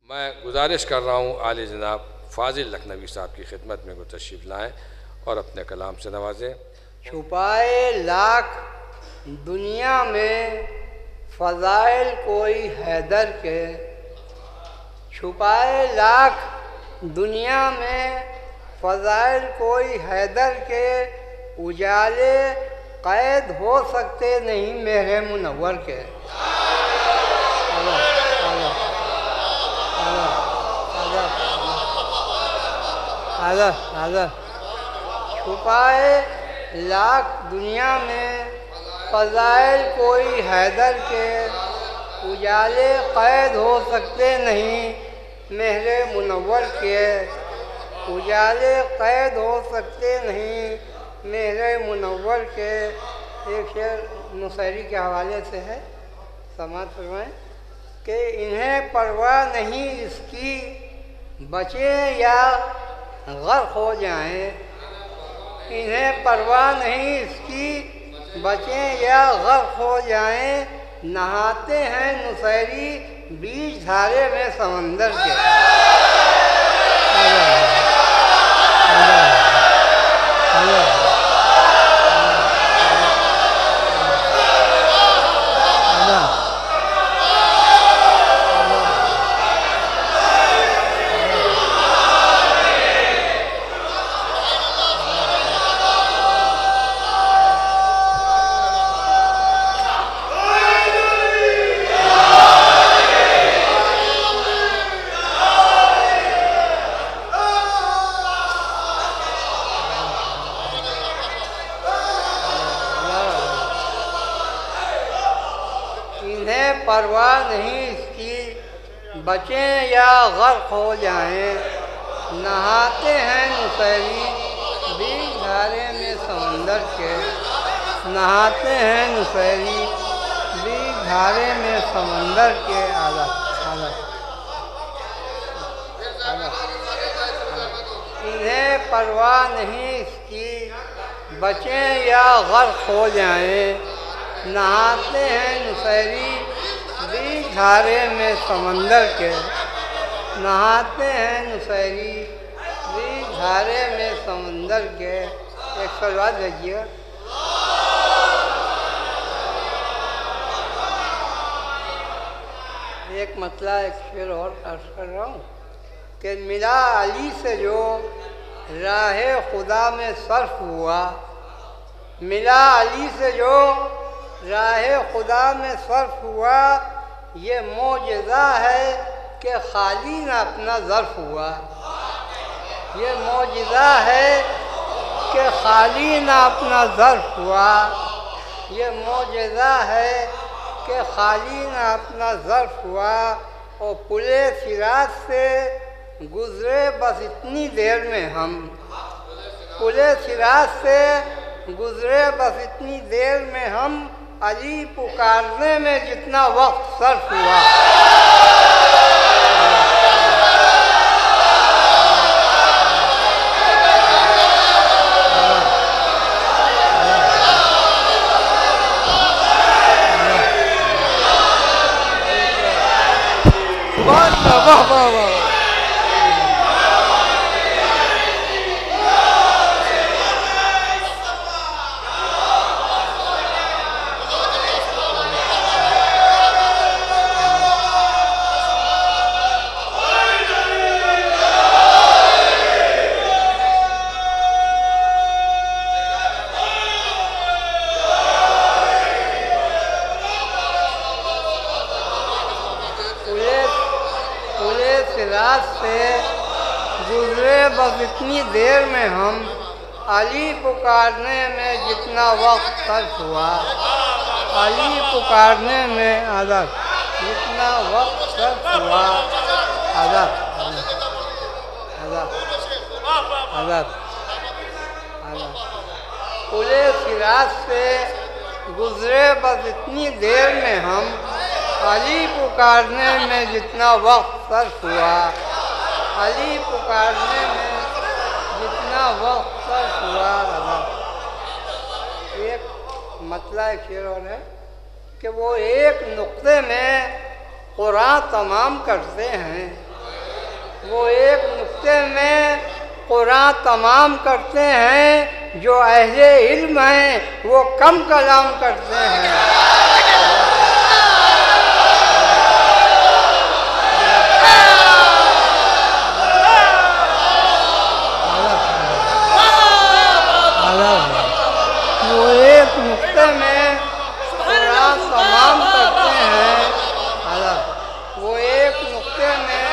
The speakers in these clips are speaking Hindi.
मैं गुजारिश कर रहा हूँ आले जनाब फ़ाज़िल लखनवी साहब की खिदमत में को तशरीफ़ लाएँ और अपने कलाम से नवाजें। छुपाए लाख दुनिया में फ़ज़ाइल कोई हैदर के, छुपाए लाख दुनिया में फ़ज़ाइल कोई हैदर के, उजाले क़ैद हो सकते नहीं मेरे मुनव्वर के। छुपाए लाख दुनिया में फ़ज़ाइल कोई हैदर के, उजाले क़ैद हो सकते नहीं मेरे मुनव्वर के, उजाले क़ैद हो सकते नहीं मेरे मुनव्वर के। एक शेर मुसैरी के हवाले से है, समाअत फरमाएं कि इन्हें परवाह नहीं इसकी बचें या गर्क हो जाएं, इन्हें परवाह नहीं इसकी बचें या गर्क हो जाएं, नहाते हैं नुसैरी बीच धारे में समंदर के। परवाह नहीं इसकी बचें या गर्क हो जाएं, नहाते हैं नुसैरी बीच धारे में समंदर के, नहाते हैं नुसैरी बीच धारे में समंदर के। आला इन्हें परवाह नहीं इसकी बचें या गर्क हो जाएं, नहाते हैं नुसैरी बीच धारे में समंदर के, नहाते हैं नुसैरी बीच धारे में समंदर के। एक सलवात भेजिए। एक मतला एक शेर और अर्ज कर रहा हूँ कि मिला अली से जो राहे खुदा में सर्फ हुआ, मिला अली से जो राहे खुदा में सर्फ हुआ, ये मौजज़ा है कि खाली न अपना ज़र्फ़ हुआ, ये मौजज़ा है कि खाली न अपना ज़र्फ़ हुआ, ये मौजज़ा है कि खाली न अपना ज़र्फ़ हुआ। और पुले सिराज से गुज़रे बस इतनी देर में हम, पुले सिराज से गुज़रे बस इतनी देर में हम, अली पुकारने में जितना वक्त सर्फ हुआ। वाह वाह वाह। रात से गुजरे बस इतनी देर में हम, अली पुकारने में जितना वक्त सर्फ हुआ, अली पुकारने में आदत जितना वक्त सर्फ हुआ। आदत आदत आदत आदत पुले सिराज से गुजरे बस इतनी देर में हम, अली पुकारने में जितना वक्त सर्फ हुआ, अली पुकारने में जितना वक्त सर्फ हुआ। एक मतलब शेर और है कि वो एक नुक्ते में कुरान तमाम करते हैं, वो एक नुक्ते में कुरान तमाम करते हैं। जो अहले इल्म हैं वो कम कलाम करते हैं। वो एक नुक्ते में कुरान तमाम करते हैं। वो एक नुक्ते में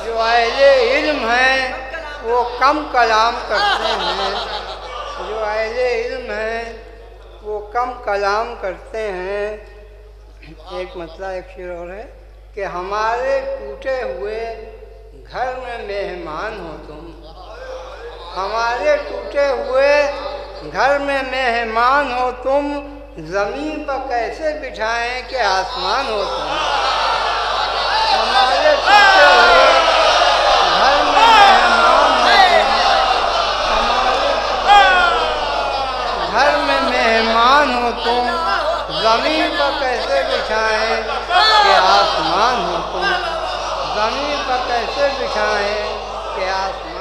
जो अहले इल्म हैं वो कम कलाम करते हैं। जो अहले इल्म हैं वो कम कलाम करते हैं। एक मतलब एक शेर और है कि हमारे टूटे हुए घर में मेहमान हो तुम। हमारे टूटे हुए घर में मेहमान हो तुम। ज़मीन पर कैसे बिठाएं कि आसमान हो तुम। हमारे टूटे हुए घर में मेहमान हो तुम। घर में मेहमान हो तुम। ज़मीन पर कैसे बिछाएं कि आसमान हो तुम। ज़मीन पर कैसे बिछाएं कि आसमान